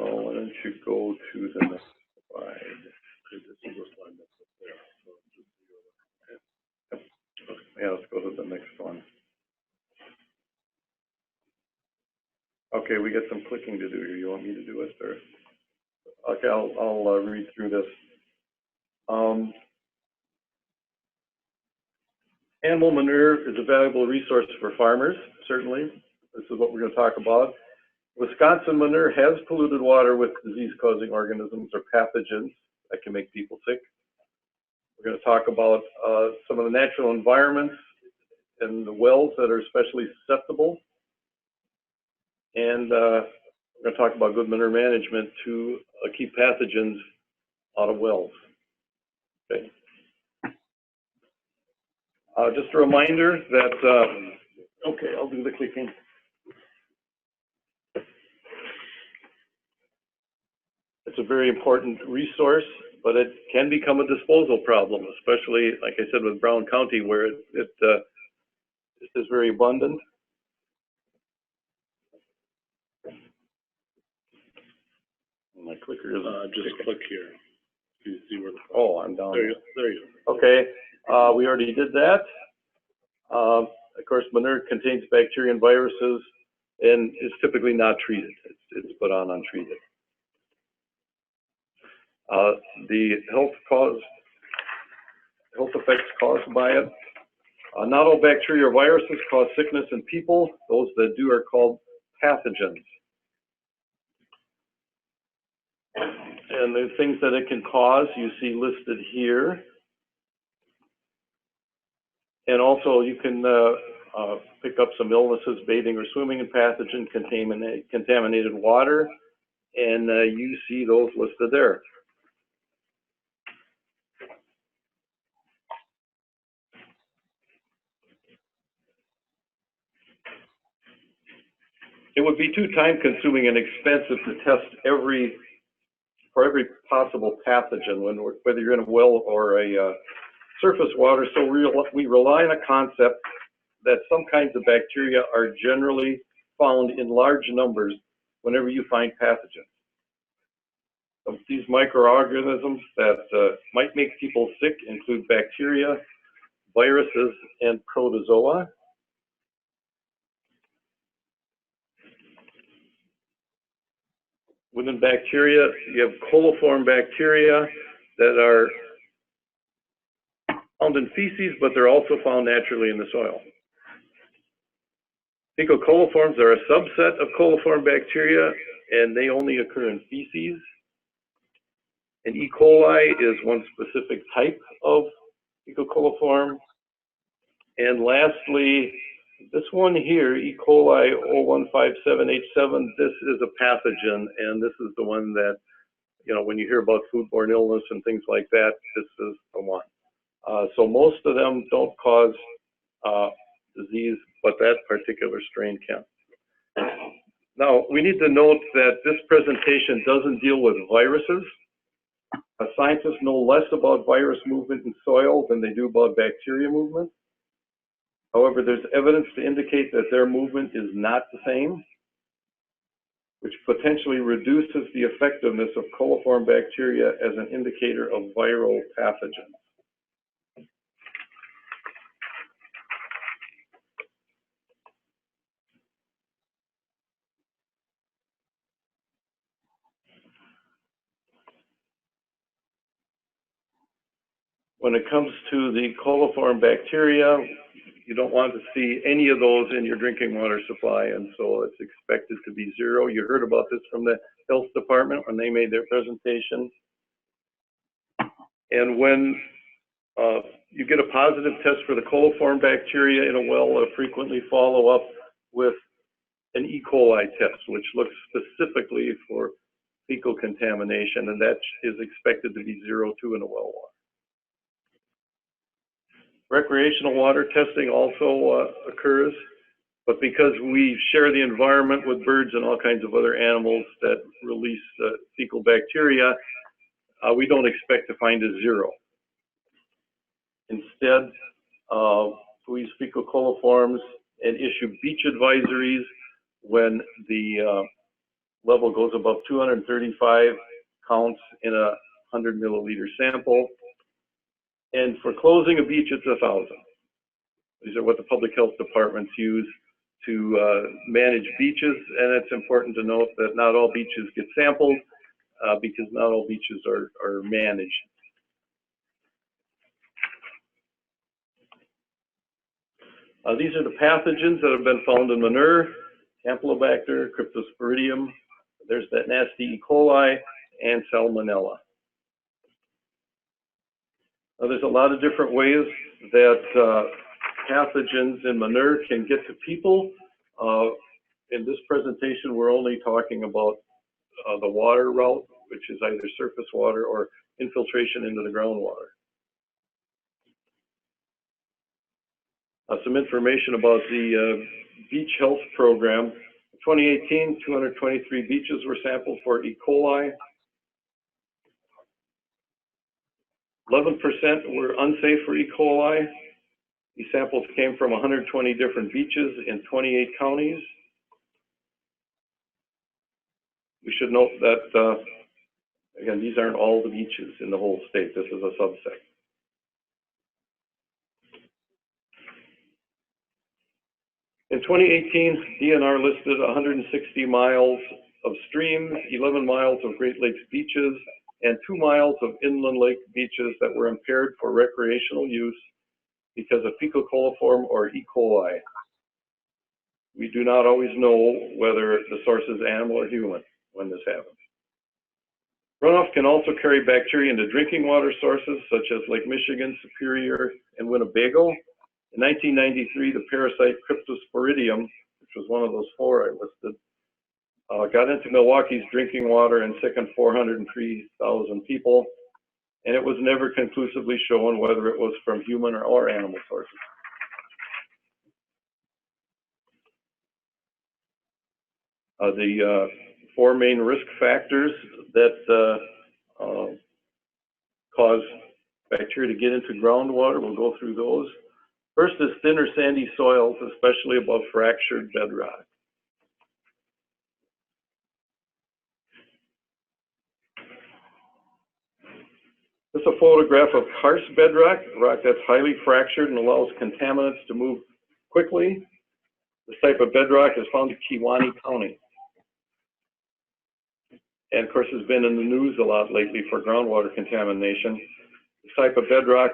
why don't you go to the next slide? Yeah, let's go to the next one. Okay, we got some clicking to do here. You want me to do it, or? Okay, I'll read through this. Animal manure is a valuable resource for farmers, certainly. This is what we're going to talk about. Wisconsin manure has polluted water with disease-causing organisms or pathogens that can make people sick. We're going to talk about some of the natural environments and the wells that are especially susceptible. And we're going to talk about good manure management to keep pathogens out of wells. Okay. Just a reminder that, okay, I'll do the clicking. It's a very important resource, but it can become a disposal problem, especially, like I said, with Brown County, where it is very abundant. My clicker is just click here. You see where the I'm down. There you go. Okay, we already did that. Of course, manure contains bacteria and viruses and is typically not treated. It's put on untreated. The health effects caused by it. Not all bacteria or viruses cause sickness in people. Those that do are called pathogens. And the things that it can cause, you see listed here. And also you can pick up some illnesses bathing or swimming in pathogen contaminated water. And you see those listed there. It would be too time-consuming and expensive to test for every possible pathogen, whether you're in a well or a surface water. So we rely on a concept that some kinds of bacteria are generally found in large numbers whenever you find pathogens. These microorganisms that might make people sick include bacteria, viruses, and protozoa. Within bacteria, you have coliform bacteria that are found in feces, but they're also found naturally in the soil. Fecal coliforms are a subset of coliform bacteria, and they only occur in feces. And E. coli is one specific type of fecal coliform. And lastly, this one here, E. coli 0157H7, this is a pathogen, and this is the one that, when you hear about foodborne illness and things like that, this is the one. So most of them don't cause disease, but that particular strain can. Now, we need to note that this presentation doesn't deal with viruses. Scientists know less about virus movement in soil than they do about bacteria movement. However, there's evidence to indicate that their movement is not the same, which potentially reduces the effectiveness of coliform bacteria as an indicator of viral pathogens. When it comes to the coliform bacteria, you don't want to see any of those in your drinking water supply, and so it's expected to be zero. You heard about this from the health department when they made their presentation. And when you get a positive test for the coliform bacteria in a well, frequently follow up with an E. coli test, which looks specifically for fecal contamination, and that is expected to be 0.2 in a well water. Recreational water testing also occurs, but because we share the environment with birds and all kinds of other animals that release fecal bacteria, we don't expect to find a 0. Instead, we use fecal coliforms and issue beach advisories when the level goes above 235 counts in a 100 milliliter sample. And for closing a beach, it's 1,000. These are what the public health departments use to manage beaches, and it's important to note that not all beaches get sampled because not all beaches are managed. These are the pathogens that have been found in manure: Campylobacter, Cryptosporidium, there's that nasty E. coli, and Salmonella. Now, there's a lot of different ways that pathogens in manure can get to people. In this presentation, we're only talking about the water route, which is either surface water or infiltration into the groundwater. Some information about the beach health program. In 2018, 223 beaches were sampled for E. coli. 11% were unsafe for E. coli. These samples came from 120 different beaches in 28 counties. We should note that, again, these aren't all the beaches in the whole state. This is a subset. In 2018, DNR listed 160 miles of streams, 11 miles of Great Lakes beaches, and 2 miles of inland lake beaches that were impaired for recreational use because of fecal coliform or E. coli. We do not always know whether the source is animal or human when this happens. Runoff can also carry bacteria into drinking water sources such as Lake Michigan, Superior, and Winnebago. In 1993, the parasite Cryptosporidium, which was one of those 4 I listed, got into Milwaukee's drinking water and sickened 403,000 people, and it was never conclusively shown whether it was from human or animal sources. The 4 main risk factors that cause bacteria to get into groundwater, we'll go through those. First is thinner sandy soils, especially above fractured bedrock. This is a photograph of Karst bedrock, rock that's highly fractured and allows contaminants to move quickly. This type of bedrock is found in Kewaunee County. And of course, has been in the news a lot lately for groundwater contamination. This type of bedrock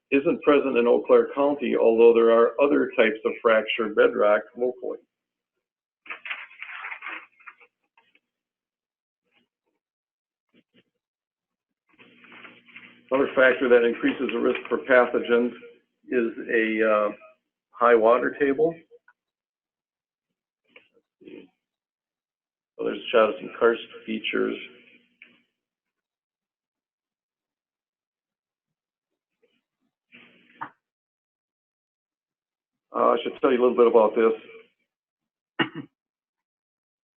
isn't present in Eau Claire County, although there are other types of fractured bedrock locally. Another factor that increases the risk for pathogens is a high water table. So there's a shot of some karst features. I should tell you a little bit about this.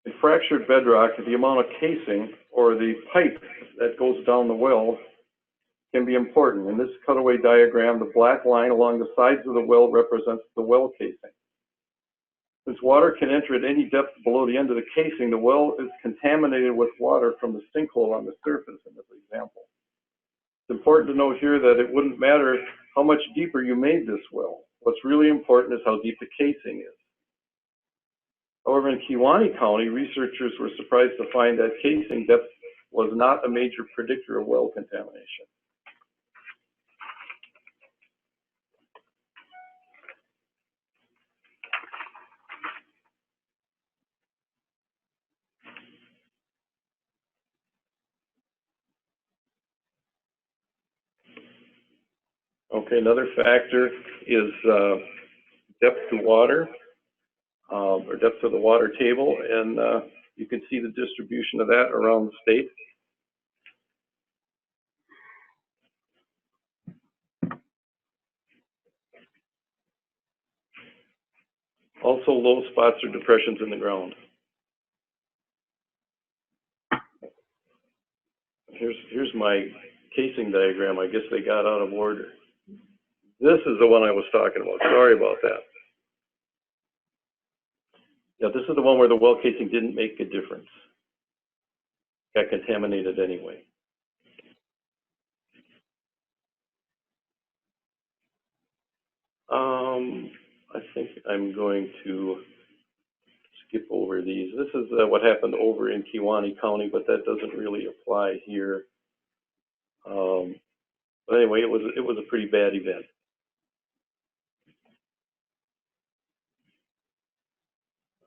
In fractured bedrock, the amount of casing or the pipe that goes down the well can be important. In this cutaway diagram, the black line along the sides of the well represents the well casing. Since water can enter at any depth below the end of the casing, the well is contaminated with water from the sinkhole on the surface in this example. It's important to note here that it wouldn't matter how much deeper you made this well. What's really important is how deep the casing is. However, in Kewaunee County, researchers were surprised to find that casing depth was not a major predictor of well contamination. Okay, another factor is depth to water, or depth of the water table, and you can see the distribution of that around the state. Also, low spots or depressions in the ground. Here's my casing diagram. I guess they got out of order. This is the one I was talking about. Sorry about that. Yeah, this is the one where the well casing didn't make a difference. got contaminated anyway. I think I'm going to skip over these. This is what happened over in Kewaunee County, but that doesn't really apply here. But anyway, it was a pretty bad event.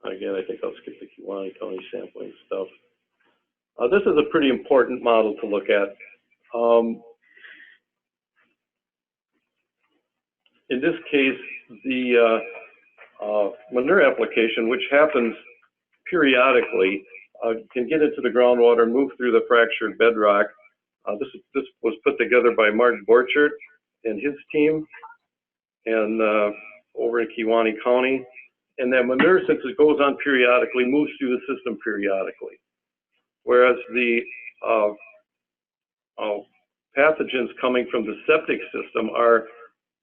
Again, I think I'll skip the Kewaunee County sampling stuff. This is a pretty important model to look at. In this case, the manure application, which happens periodically, can get into the groundwater, move through the fractured bedrock. This was put together by Mark Borchert and his team, and over in Kewaunee County. And that manure, since it goes on periodically, moves through the system periodically. Whereas the pathogens coming from the septic system are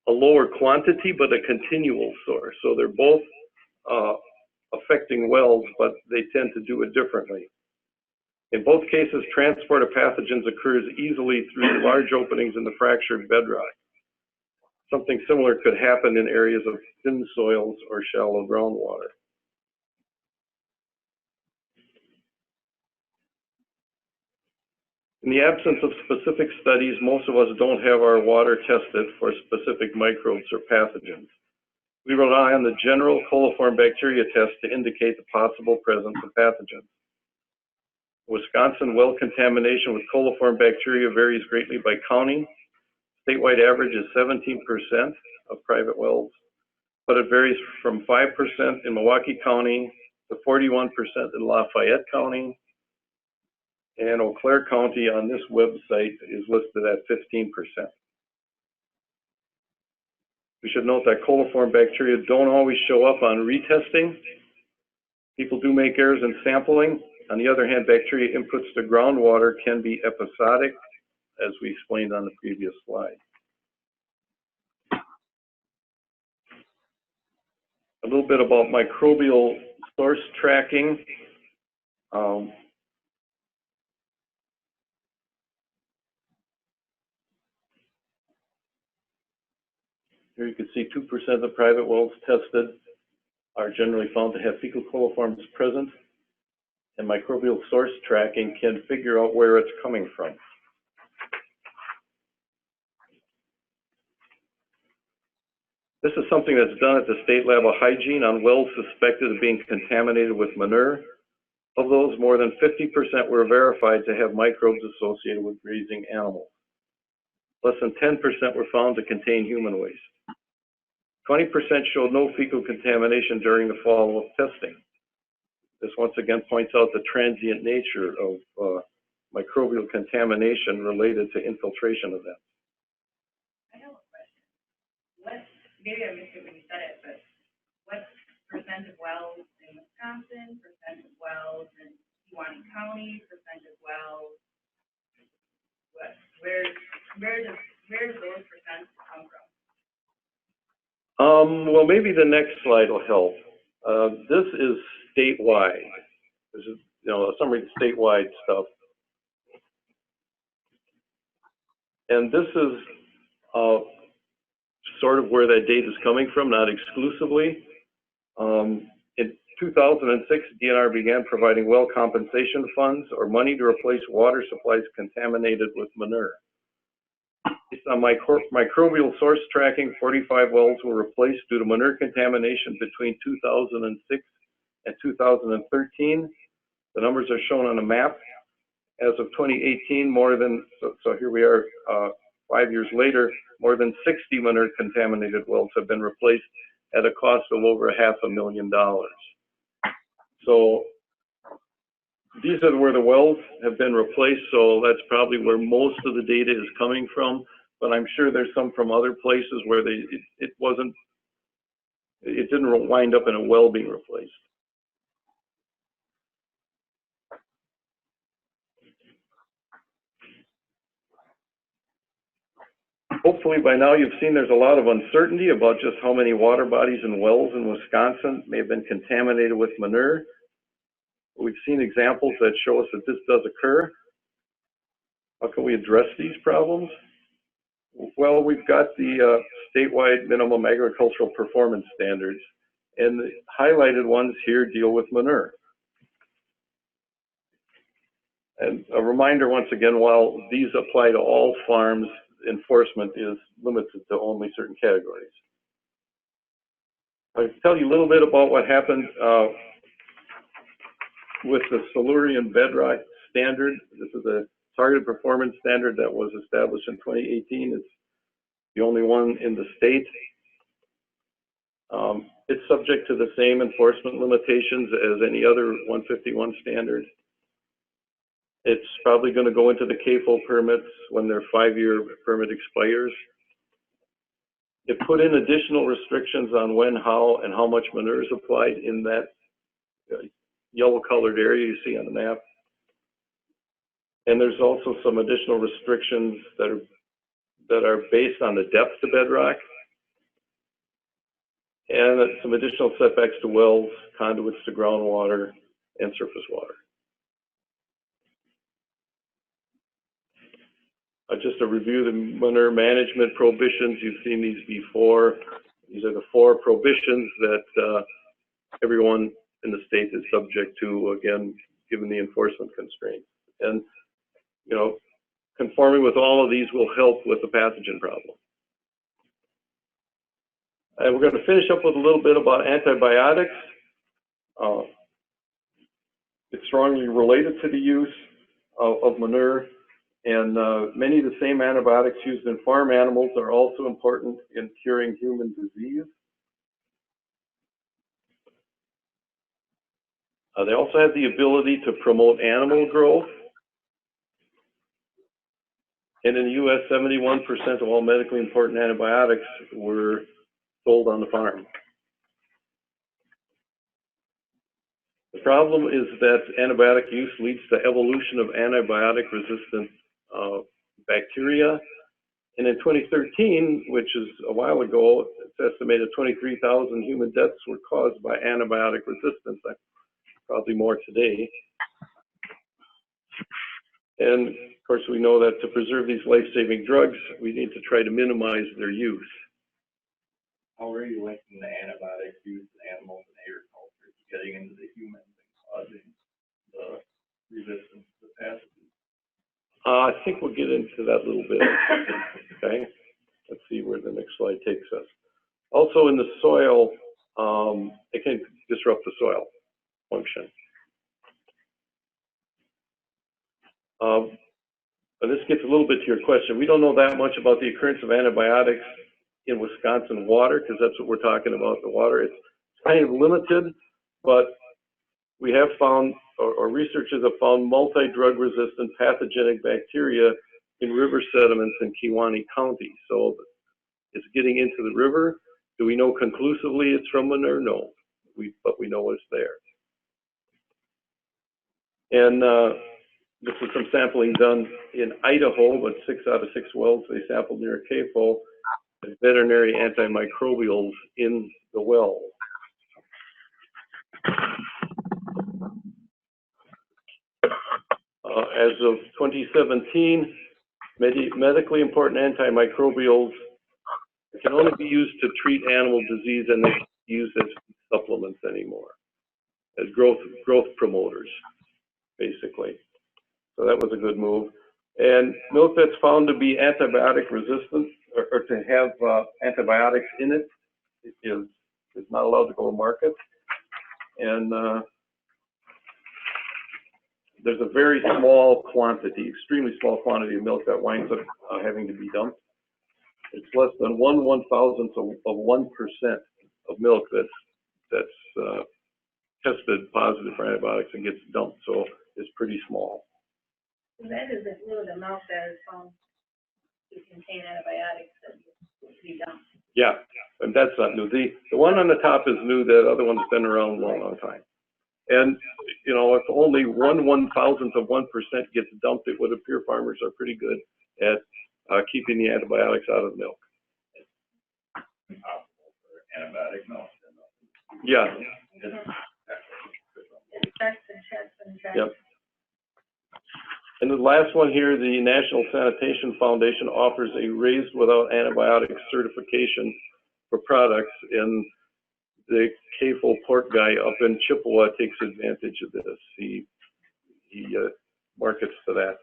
a lower quantity, but a continual source. So they're both affecting wells, but they tend to do it differently. In both cases, transport of pathogens occurs easily through large openings in the fractured bedrock. Something similar could happen in areas of thin soils or shallow groundwater. In the absence of specific studies, most of us don't have our water tested for specific microbes or pathogens. We rely on the general coliform bacteria test to indicate the possible presence of pathogens. Wisconsin well contamination with coliform bacteria varies greatly by county. Statewide average is 17% of private wells, but it varies from 5% in Milwaukee County to 41% in Lafayette County. And Eau Claire County on this website is listed at 15%. We should note that coliform bacteria don't always show up on retesting. People do make errors in sampling. On the other hand, bacteria inputs to groundwater can be episodic, as we explained on the previous slide. A little bit about microbial source tracking. Here you can see 2% of the private wells tested are generally found to have fecal coliforms present, and microbial source tracking can figure out where it's coming from. This is something that's done at the State Lab of Hygiene on wells suspected of being contaminated with manure. Of those, more than 50% were verified to have microbes associated with grazing animals. Less than 10% were found to contain human waste. 20% showed no fecal contamination during the follow-up testing. This once again points out the transient nature of microbial contamination related to infiltration events. I have a question. Maybe I missed it when you said it, but what percent of wells in Wisconsin, percent of wells in Kewaunee County, percent of wells, where do those percents come from? Well, maybe the next slide will help. This is statewide. This is, a summary of statewide stuff. And this is sort of where that data is coming from, not exclusively. In 2006, DNR began providing well compensation funds or money to replace water supplies contaminated with manure. Based on microbial source tracking, 45 wells were replaced due to manure contamination between 2006 and 2013. The numbers are shown on a map. As of 2018, so here we are 5 years later, more than 60 manure contaminated wells have been replaced at a cost of over $500,000. So these are where the wells have been replaced, so that's probably where most of the data is coming from, but I'm sure there's some from other places where it didn't wind up in a well being replaced. Hopefully by now you've seen there's a lot of uncertainty about just how many water bodies and wells in Wisconsin may have been contaminated with manure. We've seen examples that show us that this does occur. How can we address these problems? Well, we've got the statewide minimum agricultural performance standards, and the highlighted ones here deal with manure. And a reminder once again, while these apply to all farms, enforcement is limited to only certain categories. I'll tell you a little bit about what happened with the Silurian bedrock standard. This is a targeted performance standard that was established in 2018. It's the only one in the state. It's subject to the same enforcement limitations as any other 151 standard. It's probably going to go into the CAFO permits when their 5-year permit expires. It put in additional restrictions on when, how, and how much manure is applied in that yellow colored area you see on the map. And there's also some additional restrictions that are based on the depth to bedrock, and some additional setbacks to wells, conduits to groundwater, and surface water. Just to review the manure management prohibitions, you've seen these before. These are the 4 prohibitions that everyone in the state is subject to, again, given the enforcement constraints. And, you know, conforming with all of these will help with the pathogen problem. And we're going to finish up with a little bit about antibiotics. It's strongly related to the use of manure, and many of the same antibiotics used in farm animals are also important in curing human disease. They also have the ability to promote animal growth. And in the U.S., 71% of all medically important antibiotics were sold on the farm. The problem is that antibiotic use leads to evolution of antibiotic-resistant bacteria. And in 2013, which is a while ago, it's estimated 23,000 human deaths were caused by antibiotic resistance, probably more today. And of course, we know that to preserve these life-saving drugs, we need to try to minimize their use. How are you linking the antibiotic use in animals and agriculture, getting into the humans and causing the resistance to the pathogens? I think we'll get into that a little bit. Okay, let's see where the next slide takes us. Also in the soil, it can disrupt the soil function. And this gets a little bit to your question. We don't know that much about the occurrence of antibiotics in Wisconsin water, because that's what we're talking about, the water. It's kind of limited, but we have found, or researchers have found, multi-drug resistant pathogenic bacteria in river sediments in Kewaunee County. So it's getting into the river. Do we know conclusively it's from manure? No, but we know it's there. And this is some sampling done in Idaho, but 6 out of 6 wells they sampled near CAFO, and veterinary antimicrobials in the well. As of 2017, medically important antimicrobials can only be used to treat animal disease, and they can't be used as supplements anymore, as growth promoters, basically. So that was a good move. And milk that's found to be antibiotic resistant, or to have antibiotics in it, is not allowed to go to market. And there's a very small quantity, extremely small quantity of milk that winds up having to be dumped. It's less than 1/1000th of 1% of milk that's tested positive for antibiotics and gets dumped. So it's pretty small. So that is really the milk that is found to contain antibiotics that needs to be dumped. Yeah, and that's not new. The one on the top is new. The other one's been around a long, long time. And, you know, if only 1/1000th of 1% gets dumped, it would appear farmers are pretty good at keeping the antibiotics out of milk. Impossible for antibiotic milk. Yeah. checks and checks and checks. Yep. And the last one here, the National Sanitation Foundation offers a raised without antibiotics certification for products, and the CAFO port guy up in Chippewa takes advantage of this. He markets to that.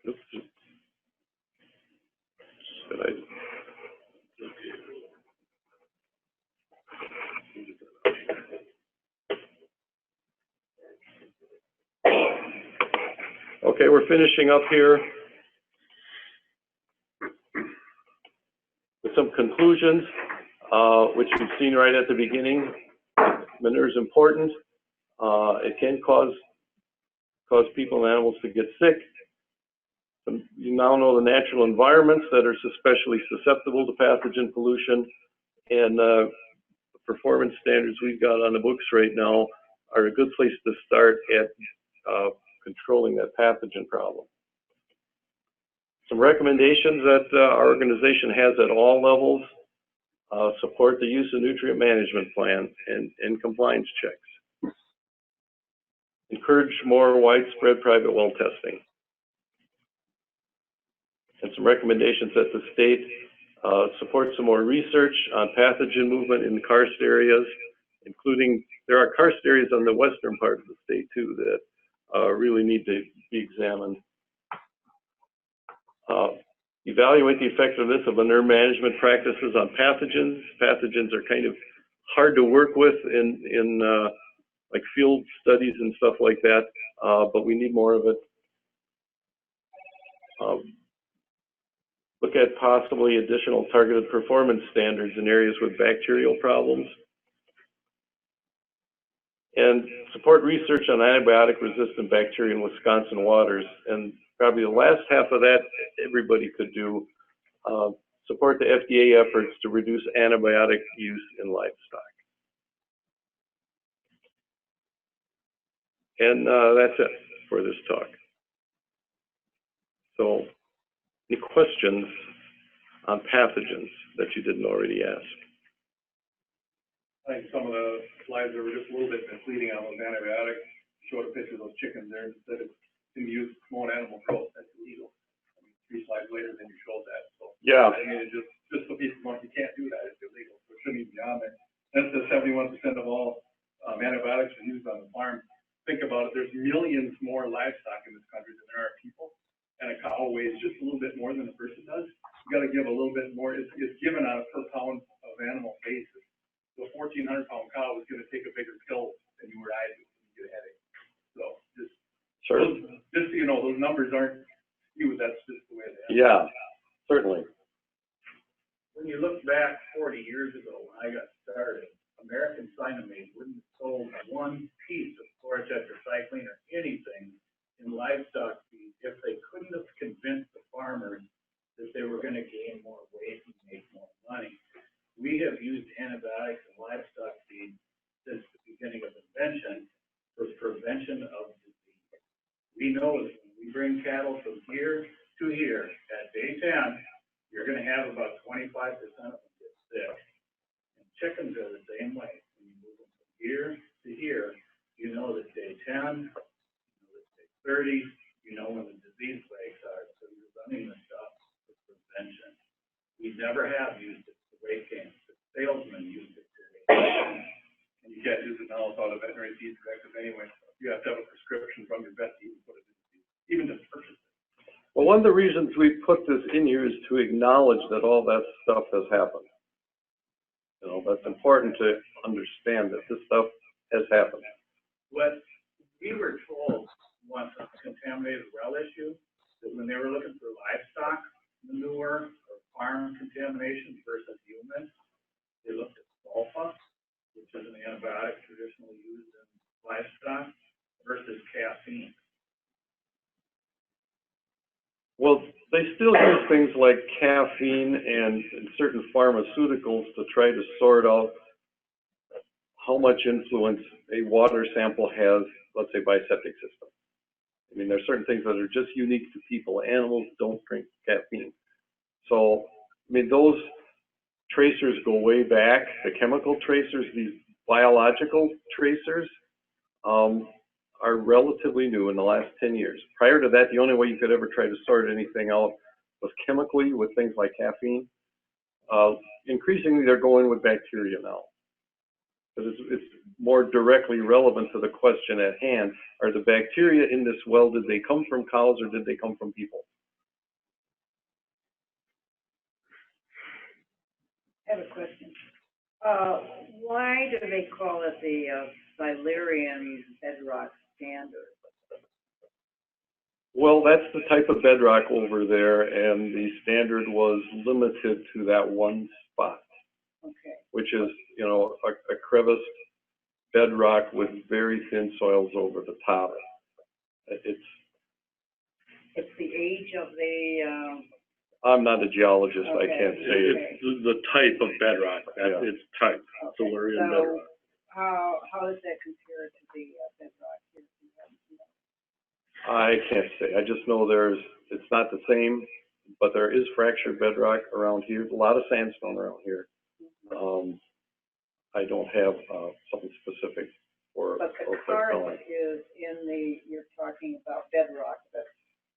Oops. Did I? Okay, we're finishing up here with some conclusions, which we've seen right at the beginning. Manure is important. It can cause people and animals to get sick. You now know the natural environments that are especially susceptible to pathogen pollution, and the performance standards we've got on the books right now are a good place to start at controlling that pathogen problem. Some recommendations that our organization has at all levels: support the use of nutrient management plans and compliance checks. Encourage more widespread private well testing. And some recommendations at the state: support some more research on pathogen movement in karst areas, including, there are karst areas on the western part of the state too that really need to be examined. Evaluate the effectiveness of manure management practices on pathogens. Pathogens are kind of hard to work with in like field studies and stuff like that, but we need more of it. Look at possibly additional targeted performance standards in areas with bacterial problems. And support research on antibiotic-resistant bacteria in Wisconsin waters. And probably the last half of that everybody could do. Support the FDA efforts to reduce antibiotic use in livestock. And that's it for this talk. So, any questions on pathogens that you didn't already ask? I think some of the slides are just a little bit misleading on those antibiotics. Showed a picture of those chickens there and said it's can be used to promote animal growth. That's illegal. I mean, 3 slides later, then you showed that. So yeah. I mean, just so people know you can't do that. It's illegal. So it shouldn't even be on there. That's the 71% of all antibiotics are used on the farm. Think about it. There's millions more livestock in this country than there are people. And a cow weighs just a little bit more than a person does. You got to give a little bit more. It's given on a per pound of animal basis. So a 1,400-pound cow is going to take a bigger pill than you or I do when you get a headache. So just so you know, those numbers aren't skewed. That's just the way they are. Yeah, certainly. When you look back 40 years ago when I got started, American Cynomate wouldn't have sold one piece of chlorotetracycline or anything in livestock feed if they couldn't have convinced the farmers that they were going to gain more weight and make more money. We have used antibiotics in livestock feed since the beginning of invention for prevention of disease. We know that when we bring cattle from here to here at day 10, you're going to have about 25% of them get sick. And chickens are the same way. When you move them from here to here, you know that day 10, you know that day 30, you know when the disease breaks are. So you're running this stuff for prevention. We never have used it for weight gain. The salesmen used it for weight gain. And you can't use it now without a veterinary feed directive anyway. You have to have a prescription from your vet to even put it in the feed, even to purchase it. Well, one of the reasons we put this in here is to acknowledge that all that stuff has happened. You know, that's important to understand that this stuff has happened. What we were told once on the contaminated well issue, that when they were looking for livestock manure or farm contamination versus human, they looked at sulfa, which is an antibiotic traditionally used in livestock, versus caffeine. Well, they still use things like caffeine and certain pharmaceuticals to try to sort out how much influence a water sample has, let's say, by a septic system. I mean, there are certain things that are just unique to people. Animals don't drink caffeine. So, I mean, those tracers go way back. The chemical tracers, these biological tracers, are relatively new in the last 10 years. Prior to that, the only way you could ever try to sort anything out was chemically with things like caffeine. Increasingly, they're going with bacteria now. Because it's more directly relevant to the question at hand. Are the bacteria in this well, did they come from cows or did they come from people? I have a question. Why do they call it the Silurian bedrock standard? Well, that's the type of bedrock over there, and the standard was limited to that one spot, Okay. which is, you know, a creviced bedrock with very thin soils over the top. It's the age of the, I'm not a geologist, I Okay. can't say it. It's the type of bedrock, that's Yeah. its type, Silurian bedrock. how does that compare to the bedrock here? I can't say. I just know it's not the same, but there is fractured bedrock around here. A lot of sandstone around here. I don't have something specific for. But the Karst is you're talking about bedrock that's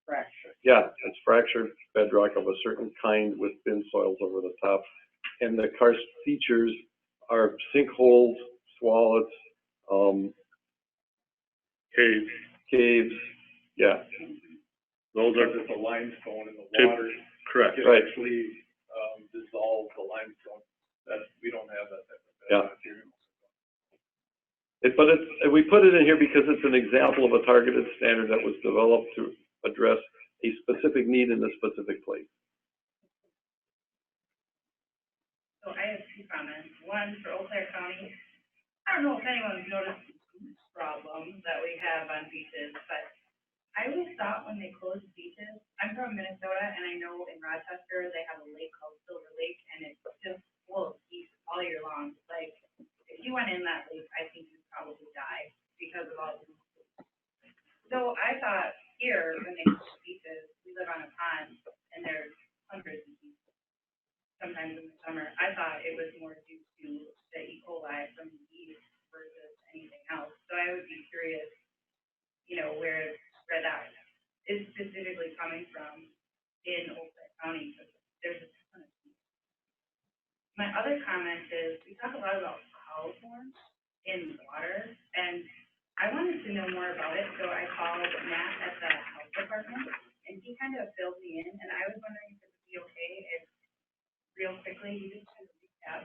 fractured. Yeah, it's fractured bedrock of a certain kind with thin soils over the top. And the Karst features are sinkholes, swallets, caves, yeah. Those are, Because it's a limestone in the Tip- water, correct. it Right. actually, dissolves the limestone. We don't have that type of Yeah. material. But we put it in here because it's an example of a targeted standard that was developed to address a specific need in a specific place. So I have two comments. One, for Eau Claire County, I don't know if anyone's noticed the problems that we have on beaches, but I always thought when they closed beaches, I'm from Minnesota, and I know in Rochester, they have a lake called Silver Lake, and it's just full of geese all year long. Like, if you went in that lake, I think you'd probably die because of all the geese. So I thought here, when they close beaches, we live on a pond, and there's hundreds of geese. Sometimes in the summer, I thought it was more due to the E. coli from the geese versus anything else. So I would be curious, you know, where that is specifically coming from in Eau Claire County, because there's a ton of geese. My other comment is, we talk a lot about coliform in water, and I wanted to know more about it, so I called Matt at the health department, and he kind of filled me in, and I was wondering if it would be okay if, real quickly, you just kind of recap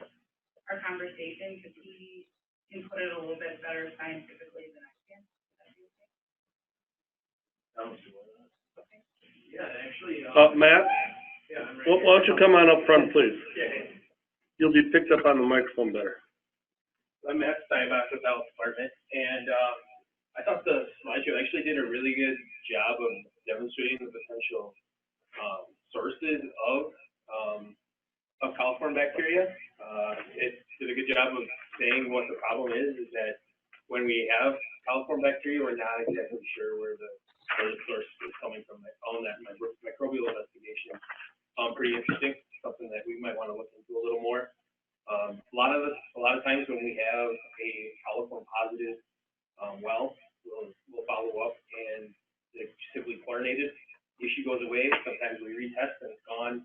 our conversation, because he can put it a little bit better scientifically than I can. Would that be okay? Okay. Yeah, actually, Matt, yeah, I'm why ready. don't you come on up front, please? Yeah, You'll be picked up on the microphone better. I'm Matt Steinbach with the Health Department, and I thought the slideshow actually did a really good job of demonstrating the potential sources of coliform bacteria. It did a good job of saying what the problem is that when we have coliform bacteria, we're not exactly sure where the source is coming from. I found that microbial investigation pretty interesting, something that we might want to look into a little more. A lot of times when we have a coliform positive well, we'll follow up and it's simply chlorinated. The issue goes away. Sometimes we retest and it's gone.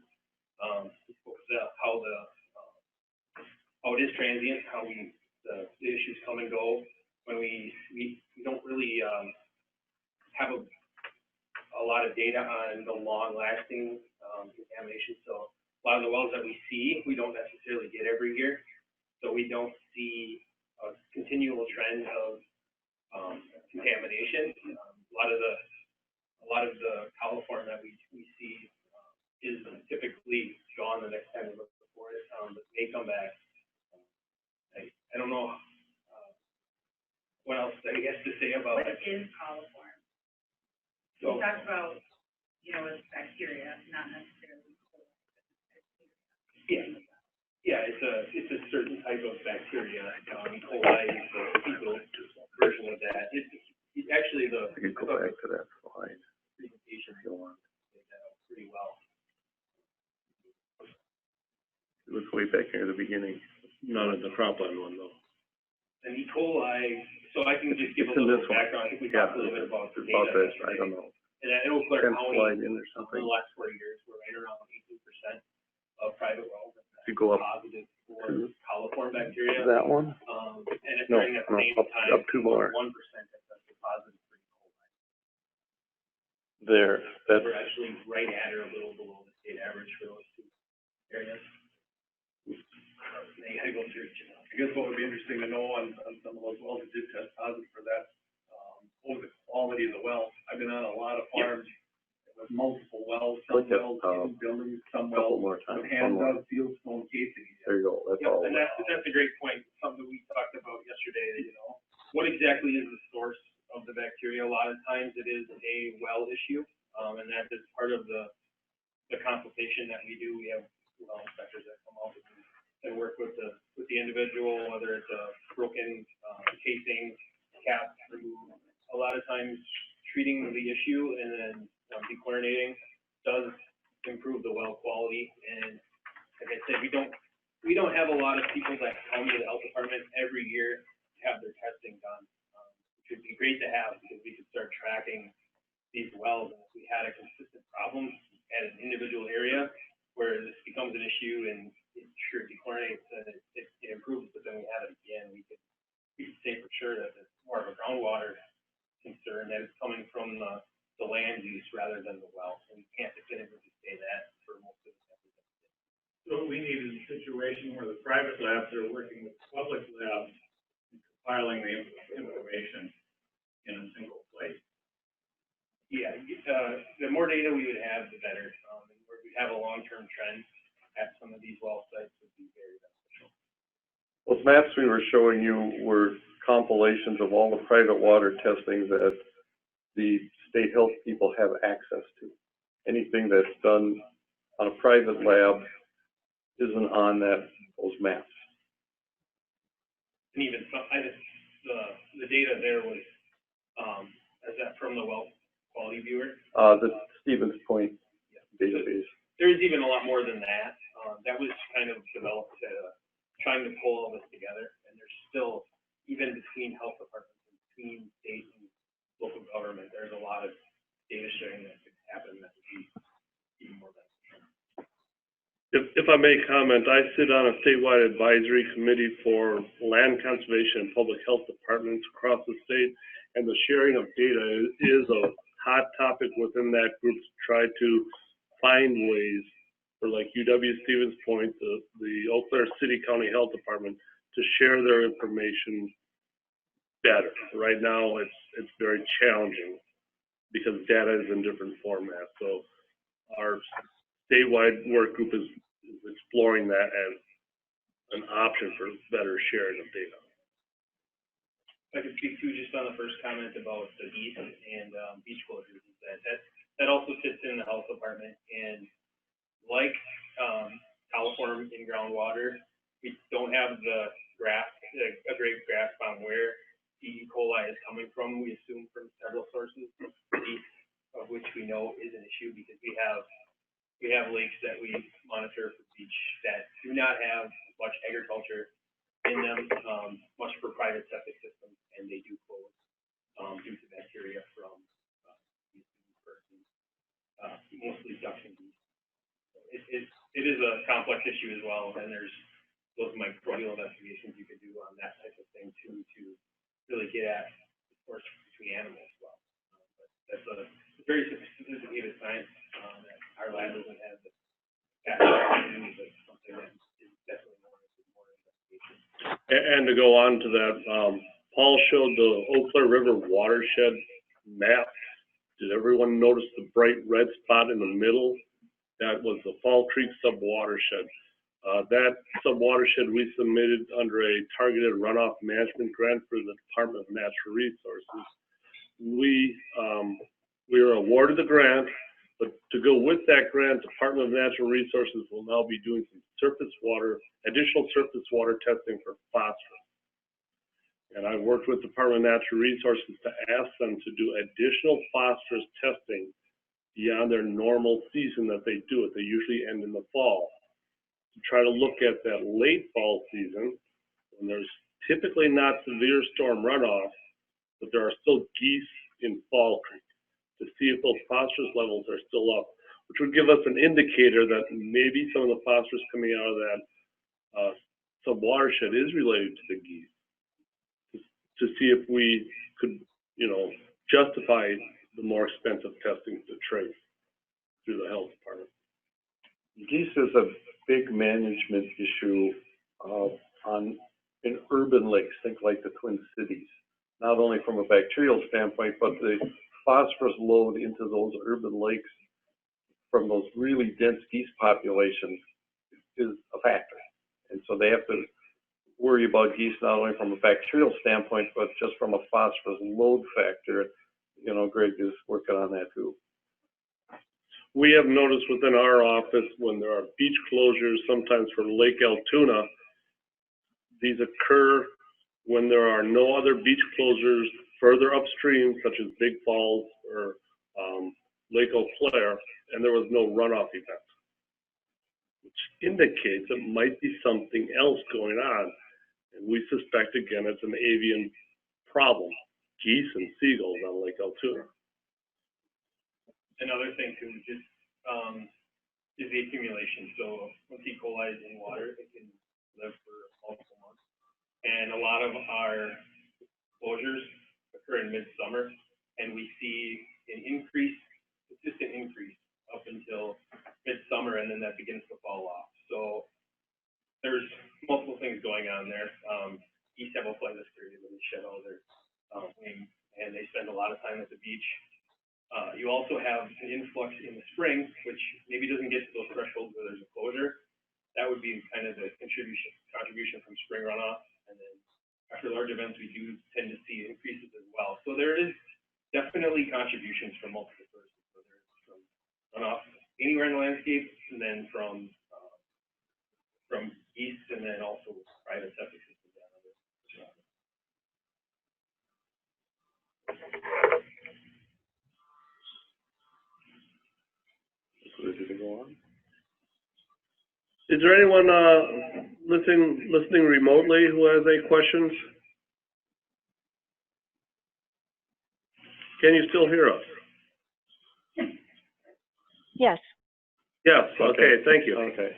How it is transient, how the issues come and go. When we don't really have a lot of data on the long-lasting contamination. So a lot of the wells that we see, we don't necessarily get every year. So we don't see a continual trend of contamination. A lot of the coliform that we see is typically gone the next time we look for it, but may come back. I don't know what else I guess to say about What it. is coliform? So, We talked about, you know, it's bacteria, not necessarily. yeah, it's a certain type of bacteria. E. coli is the fecal version of that. It's actually the You can go back to that slide presentation if you want. pretty well. It was way back here. beginning, not at the Cropland one though. And E. coli, so I can just give a It's in little this one. background. I think we talked a little bit about the About data this, I don't know. And in Eau Claire Can slide County, in or over something. the last 4 years, we're right around 18% of private wells If you go up positive for to coliform bacteria. that one, And it's no, during that no, same up time, 2 more. 1% have tested positive for E. coli. There, that's, We're actually right at or a little below the state average for those two areas. They gotta go through it, you know. I guess what would be interesting to know on some of those wells that did test positive for that, what was the quality of the well? I've been on a lot of farms with multiple wells, some Look at, wells in buildings, some couple wells more times, with one hand more. dug fieldstone casing. There you go, that's Yep, all. and that's a great point, something we talked about yesterday, you know, what exactly is the source of the bacteria? A lot of times it is a well issue, and that is part of the consultation that we do. We have well inspectors that come out and work with the individual, whether it's a broken casing, cap removed. A lot of times treating the issue and then dechlorinating does improve the well quality. And like I said, we don't have a lot of people that come to the health department every year to have their testing done, which would be great to have because we could start tracking these wells. And if we had a consistent problem at an individual area where this becomes an issue and it sure dechlorinates and it improves, but then we have it again, we could say for sure that it's more of a groundwater concern, that it's coming from the land use rather than the well. And we can't definitively say that for most of the time. So we need a situation where the private labs are working with public labs, and compiling the information in a single place. Yeah, the more data we would have, the better. And where we have a long-term trend at some of these well sites would be very beneficial. Those maps we were showing you were compilations of all the private water testing that the state health people have access to. Anything that's done on a private lab isn't on those maps. And even some, the data there was, is that from the well quality viewer? The Stevens Point database. There is even a lot more than that. That was kind of developed trying to pull all this together, and there's still, even between health departments and between state and local government, there's a lot of data sharing that could happen that would be even more beneficial. If I may comment, I sit on a statewide advisory committee for land conservation and public health departments across the state, and the sharing of data is a hot topic within that group to try to find ways for, like UW Stevens Point, the Eau Claire City County Health Department, to share their information better. Right now, it's very challenging because data is in different formats. So our statewide work group is exploring that as an option for better sharing of data. I could speak to just on the first comment about the beach and beach closures. That also sits in the health department, and like coliform in groundwater, we don't have a great grasp on where E. coli is coming from. We assume from several sources, of which we know is an issue because we have lakes that we monitor for beach that do not have much agriculture in them, much for private septic systems, and they do close due to bacteria from mostly ducks and geese. So it is a complex issue as well, and there's those microbial investigations you could do on that type of thing too, to really get at the source between animals as well. But that's a very sophisticated science that our lab doesn't have the capacity to do, but something that is definitely more investigation. And to go on to that, Paul showed the Eau Claire River watershed map. Did everyone notice the bright red spot in the middle? That was the Fall Creek subwatershed. That subwatershed we submitted under a targeted runoff management grant for the Department of Natural Resources. We were awarded the grant, but to go with that grant, Department of Natural Resources will now be doing some additional surface water testing for phosphorus. And I worked with Department of Natural Resources to ask them to do additional phosphorus testing beyond their normal season that they do it. They usually end in the fall, to to try to look at that late fall season when there's typically not severe storm runoff, but there are still geese in Fall Creek, to see if those phosphorus levels are still up, which would give us an indicator that maybe some of the phosphorus coming out of that sub-watershed is related to the geese, to see if we could, justify the more expensive testing to trace through the health department. Geese is a big management issue in urban lakes, think like the Twin Cities, not only from a bacterial standpoint, but the phosphorus load into those urban lakes from those really dense geese populations is a factor. And so they have to worry about geese not only from a bacterial standpoint, but just from a phosphorus load factor. Greg is working on that too. We have noticed within our office when there are beach closures, sometimes for Lake Altoona, these occur when there are no other beach closures further upstream, such as Big Falls or Lake Eau Claire, and there was no runoff event, which indicates it might be something else going on. And we suspect, again, it's an avian problem, geese and seagulls on Lake Altoona. Another thing too, just, is the accumulation. So once E. coli is in water, it can live for multiple months. And a lot of our closures occur in midsummer, and we see an increase, consistent increase up until midsummer, and then that begins to fall off. So there's multiple things going on there. Geese have a flightless period when they shed all their wings, and they spend a lot of time at the beach. You also have an influx in the spring, which maybe doesn't get to those thresholds where there's a closure. That would be kind of the contribution from spring runoff. And then after large events, we do tend to see increases as well. So there is definitely contributions from multiple sources, whether it's from runoff anywhere in the landscape, and then from geese, and then also with private septic systems down there. Ready to go on? Is there anyone listening remotely who has any questions? Can you still hear us? Yes. Yes, okay, thank you. Okay.